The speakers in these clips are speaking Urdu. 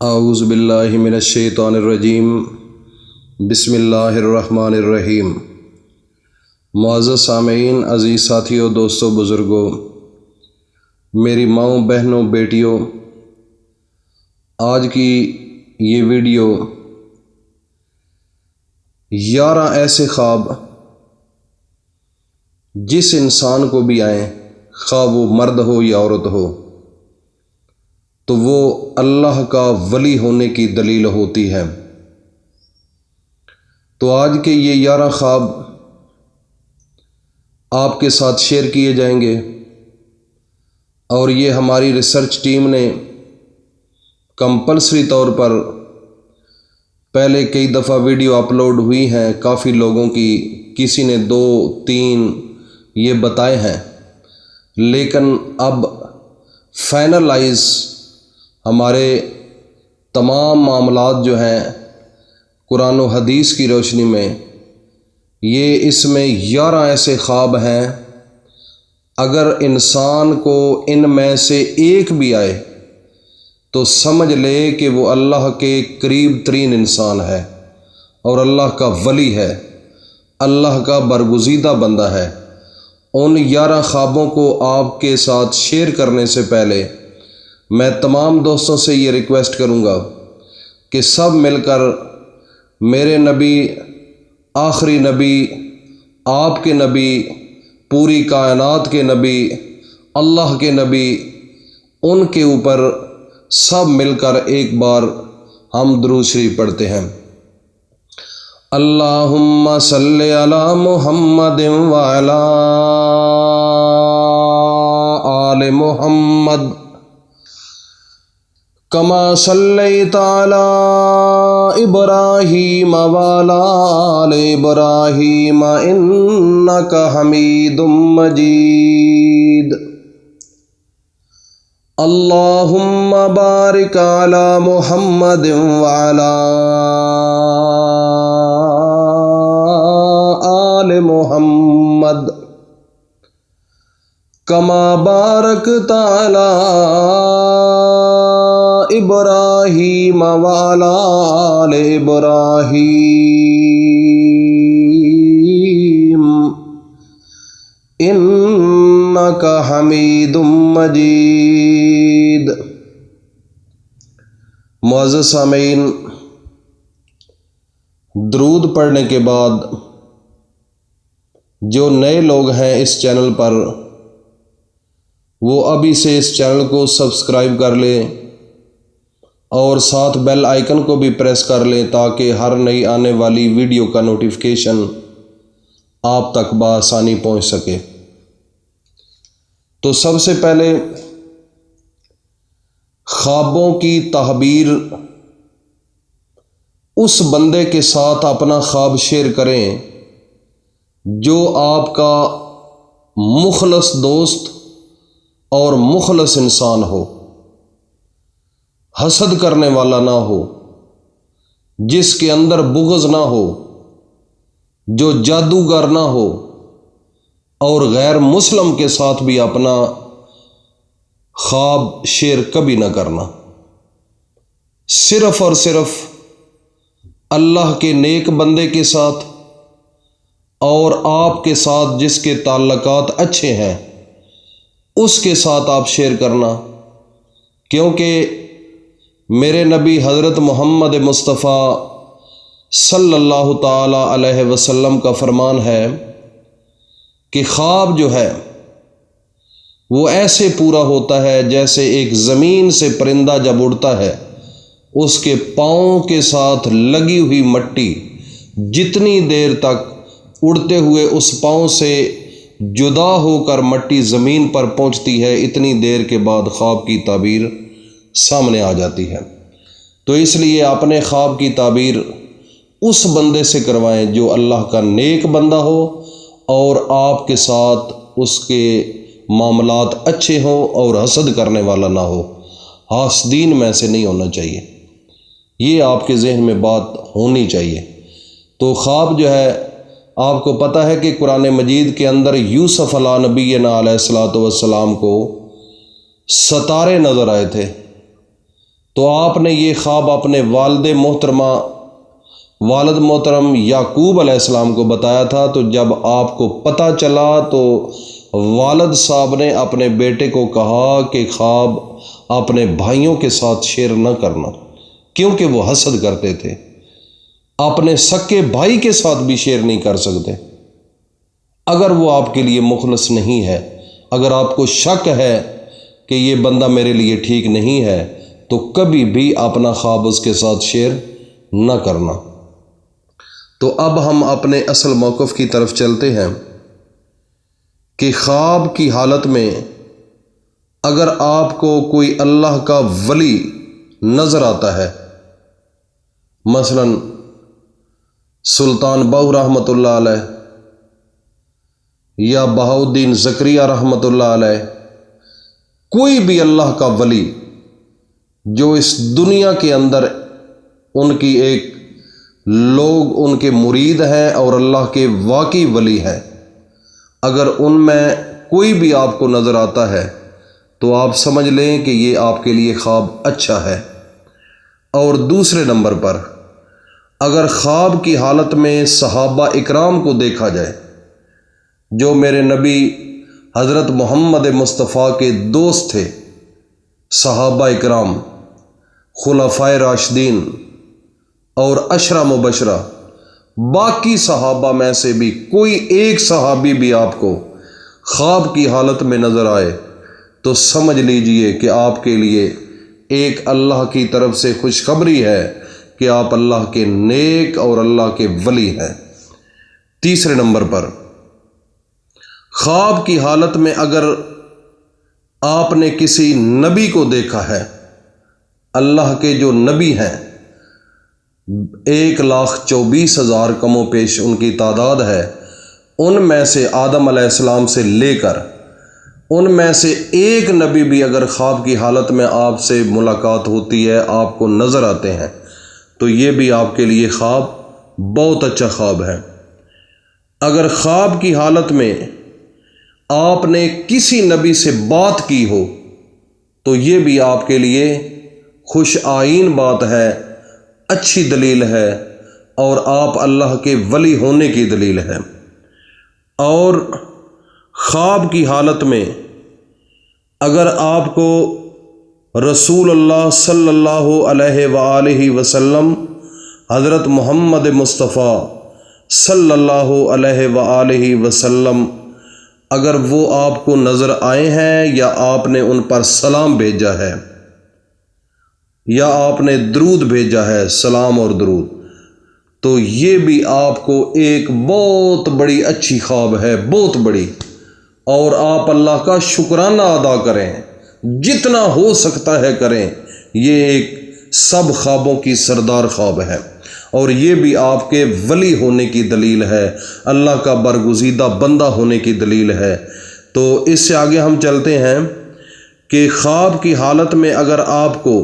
اعوذ باللہ من الشیطان الرجیم بسم اللہ الرحمن الرحیم۔ معزز سامعین، عزیز ساتھیوں، دوستوں، بزرگوں، میری ماؤں، بہنوں، بیٹیوں، آج کی یہ ویڈیو 11 ایسے خواب جس انسان کو بھی آئیں، خواہ وہ مرد ہو یا عورت ہو، تو وہ اللہ کا ولی ہونے کی دلیل ہوتی ہے۔ تو آج کے یہ 11 خواب آپ کے ساتھ شیئر کیے جائیں گے، اور یہ ہماری ریسرچ ٹیم نے کمپلسری طور پر پہلے کئی دفعہ ویڈیو اپلوڈ ہوئی ہیں، کافی لوگوں کی، کسی نے 2-3 یہ بتائے ہیں، لیکن اب فائنلائز ہمارے تمام معاملات جو ہیں قرآن و حدیث کی روشنی میں، یہ اس میں 11 ایسے خواب ہیں، اگر انسان کو ان میں سے ایک بھی آئے تو سمجھ لے کہ وہ اللہ کے قریب ترین انسان ہے اور اللہ کا ولی ہے، اللہ کا برگزیدہ بندہ ہے۔ ان 11 خوابوں کو آپ کے ساتھ شیئر کرنے سے پہلے میں تمام دوستوں سے یہ ریکویسٹ کروں گا کہ سب مل کر میرے نبی، آخری نبی، آپ کے نبی، پوری کائنات کے نبی، اللہ کے نبی، ان کے اوپر سب مل کر ایک بار ہم درود شریف پڑھتے ہیں۔ اللہم صلی علی محمد وعلی آل محمد کما صلیت علی ابراہیم وعلی آل ابراہیم انک حمید مجید۔ اللہم بارک علی محمد وعلی آل محمد کما بارکت علی ابراہیم وعلی آل ابراہیم انک حمید مجید۔ معزز سامعین، درود پڑھنے کے بعد جو نئے لوگ ہیں اس چینل پر، وہ ابھی سے اس چینل کو سبسکرائب کر لیں اور ساتھ بیل آئیکن کو بھی پریس کر لیں تاکہ ہر نئی آنے والی ویڈیو کا نوٹیفیکیشن آپ تک بآسانی پہنچ سکے۔ تو سب سے پہلے خوابوں کی تعبیر، اس بندے کے ساتھ اپنا خواب شیئر کریں جو آپ کا مخلص دوست اور مخلص انسان ہو، حسد کرنے والا نہ ہو، جس کے اندر بغض نہ ہو، جو جادوگر نہ ہو، اور غیر مسلم کے ساتھ بھی اپنا خواب شیئر کبھی نہ کرنا۔ صرف اور صرف اللہ کے نیک بندے کے ساتھ اور آپ کے ساتھ جس کے تعلقات اچھے ہیں اس کے ساتھ آپ شیئر کرنا، کیونکہ میرے نبی حضرت محمد مصطفیٰ صلی اللہ تعالی علیہ وسلم کا فرمان ہے کہ خواب جو ہے وہ ایسے پورا ہوتا ہے جیسے ایک زمین سے پرندہ جب اڑتا ہے، اس کے پاؤں کے ساتھ لگی ہوئی مٹی جتنی دیر تک اڑتے ہوئے اس پاؤں سے جدا ہو کر مٹی زمین پر پہنچتی ہے، اتنی دیر کے بعد خواب کی تعبیر سامنے آ جاتی ہے۔ تو اس لیے اپنے خواب کی تعبیر اس بندے سے کروائیں جو اللہ کا نیک بندہ ہو اور آپ کے ساتھ اس کے معاملات اچھے ہوں اور حسد کرنے والا نہ ہو، حاسدین میں سے نہیں ہونا چاہیے۔ یہ آپ کے ذہن میں بات ہونی چاہیے۔ تو خواب جو ہے، آپ کو پتہ ہے کہ قرآن مجید کے اندر یوسف علیہ نبینا علیہ الصلوۃ والسلام کو ستارے نظر آئے تھے، تو آپ نے یہ خواب اپنے والد محترم یعقوب علیہ السلام کو بتایا تھا، تو جب آپ کو پتہ چلا تو والد صاحب نے اپنے بیٹے کو کہا کہ خواب اپنے بھائیوں کے ساتھ شیئر نہ کرنا، کیونکہ وہ حسد کرتے تھے۔ اپنے سکے بھائی کے ساتھ بھی شیئر نہیں کر سکتے اگر وہ آپ کے لیے مخلص نہیں ہے۔ اگر آپ کو شک ہے کہ یہ بندہ میرے لیے ٹھیک نہیں ہے تو کبھی بھی اپنا خواب اس کے ساتھ شیئر نہ کرنا۔ تو اب ہم اپنے اصل موقف کی طرف چلتے ہیں کہ خواب کی حالت میں اگر آپ کو کوئی اللہ کا ولی نظر آتا ہے، مثلا سلطان باہو رحمۃ اللہ علیہ یا بہاؤالدین زکریا رحمۃ اللہ علیہ، کوئی بھی اللہ کا ولی جو اس دنیا کے اندر ان کی لوگ ان کے مرید ہیں اور اللہ کے واقعی ولی ہیں، اگر ان میں کوئی بھی آپ کو نظر آتا ہے تو آپ سمجھ لیں کہ یہ آپ کے لیے خواب اچھا ہے۔ اور دوسرے نمبر پر اگر خواب کی حالت میں صحابہ اکرام کو دیکھا جائے جو میرے نبی حضرت محمد مصطفیٰ کے دوست تھے، صحابہ اکرام، خلفائے راشدین اور عشرہ مبشرہ، باقی صحابہ میں سے بھی کوئی ایک صحابی بھی آپ کو خواب کی حالت میں نظر آئے تو سمجھ لیجئے کہ آپ کے لیے ایک اللہ کی طرف سے خوشخبری ہے کہ آپ اللہ کے نیک اور اللہ کے ولی ہیں۔ تیسرے نمبر پر خواب کی حالت میں اگر آپ نے کسی نبی کو دیکھا ہے، اللہ کے جو نبی ہیں 1,24,000 کم و بیش ان کی تعداد ہے، ان میں سے آدم علیہ السلام سے لے کر ان میں سے ایک نبی بھی اگر خواب کی حالت میں آپ سے ملاقات ہوتی ہے، آپ کو نظر آتے ہیں، تو یہ بھی آپ کے لیے خواب بہت اچھا خواب ہے۔ اگر خواب کی حالت میں آپ نے کسی نبی سے بات کی ہو تو یہ بھی آپ کے لیے خوش آئین بات ہے، اچھی دلیل ہے اور آپ اللہ کے ولی ہونے کی دلیل ہے۔ اور خواب کی حالت میں اگر آپ کو رسول اللہ صلی اللہ علیہ وآلہ وسلم، حضرت محمد مصطفیٰ صلی اللہ علیہ وآلہ وسلم، اگر وہ آپ کو نظر آئے ہیں یا آپ نے ان پر سلام بھیجا ہے یا آپ نے درود بھیجا ہے، سلام اور درود، تو یہ بھی آپ کو ایک بہت بڑی اچھی خواب ہے، بہت بڑی، اور آپ اللہ کا شکرانہ ادا کریں، جتنا ہو سکتا ہے کریں۔ یہ ایک سب خوابوں کی سردار خواب ہے اور یہ بھی آپ کے ولی ہونے کی دلیل ہے، اللہ کا برگزیدہ بندہ ہونے کی دلیل ہے۔ تو اس سے آگے ہم چلتے ہیں کہ خواب کی حالت میں اگر آپ کو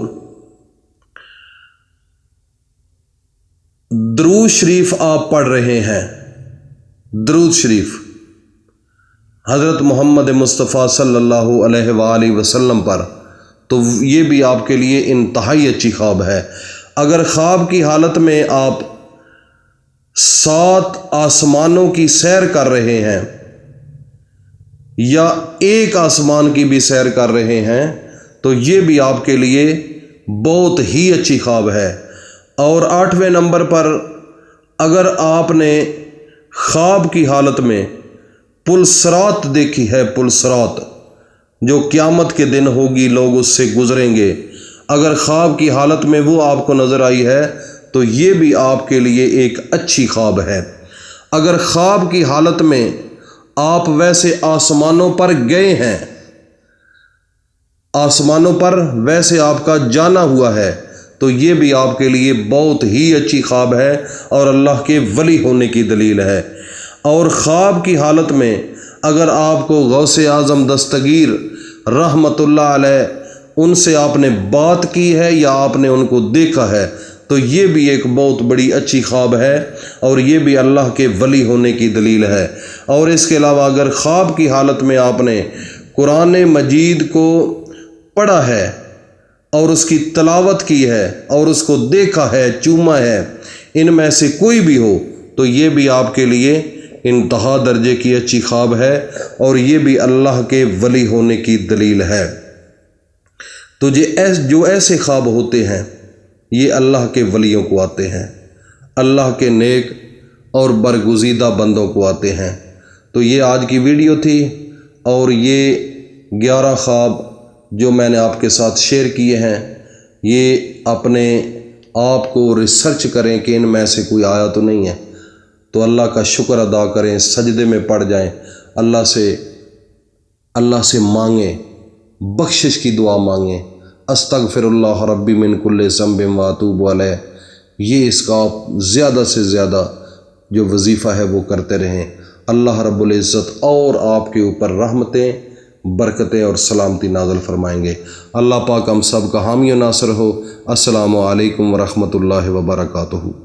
درود شریف آپ پڑھ رہے ہیں، درود شریف حضرت محمد مصطفیٰ صلی اللہ علیہ وآلہ وسلم پر، تو یہ بھی آپ کے لیے انتہائی اچھی خواب ہے۔ اگر خواب کی حالت میں آپ 7 آسمانوں کی سیر کر رہے ہیں یا ایک آسمان کی بھی سیر کر رہے ہیں تو یہ بھی آپ کے لیے بہت ہی اچھی خواب ہے۔ اور 8ویں نمبر پر اگر آپ نے خواب کی حالت میں پلسرات دیکھی ہے، پلسرات جو قیامت کے دن ہوگی، لوگ اس سے گزریں گے، اگر خواب کی حالت میں وہ آپ کو نظر آئی ہے تو یہ بھی آپ کے لیے ایک اچھی خواب ہے۔ اگر خواب کی حالت میں آپ ویسے آسمانوں پر گئے ہیں، آسمانوں پر ویسے آپ کا جانا ہوا ہے، تو یہ بھی آپ کے لیے بہت ہی اچھی خواب ہے اور اللہ کے ولی ہونے کی دلیل ہے۔ اور خواب کی حالت میں اگر آپ کو غوث اعظم دستگیر رحمۃ اللہ علیہ ان سے آپ نے بات کی ہے یا آپ نے ان کو دیکھا ہے تو یہ بھی ایک بہت بڑی اچھی خواب ہے اور یہ بھی اللہ کے ولی ہونے کی دلیل ہے۔ اور اس کے علاوہ اگر خواب کی حالت میں آپ نے قرآن مجید کو پڑھا ہے اور اس کی تلاوت کی ہے اور اس کو دیکھا ہے، چوما ہے، ان میں سے کوئی بھی ہو تو یہ بھی آپ کے لیے انتہا درجے کی اچھی خواب ہے، اور یہ بھی اللہ کے ولی ہونے کی دلیل ہے۔ تو جو ایسے خواب ہوتے ہیں یہ اللہ کے ولیوں کو آتے ہیں، اللہ کے نیک اور برگزیدہ بندوں کو آتے ہیں۔ تو یہ آج کی ویڈیو تھی، اور یہ 11 خواب جو میں نے آپ کے ساتھ شیئر کیے ہیں، یہ اپنے آپ کو ریسرچ کریں کہ ان میں سے کوئی آیا تو نہیں ہے، تو اللہ کا شکر ادا کریں، سجدے میں پڑ جائیں، اللہ سے مانگیں، بخشش کی دعا مانگیں، استغفر اللہ ربی من کل ذنب واتوب علیہ۔ یہ اس کا آپ زیادہ سے زیادہ جو وظیفہ ہے وہ کرتے رہیں۔ اللہ رب العزت اور آپ کے اوپر رحمتیں، برکتیں اور سلامتی نازل فرمائیں گے۔ اللہ پاک ہم سب کا حامی و ناصر ہو۔ السلام علیکم ورحمۃ اللہ وبرکاتہ۔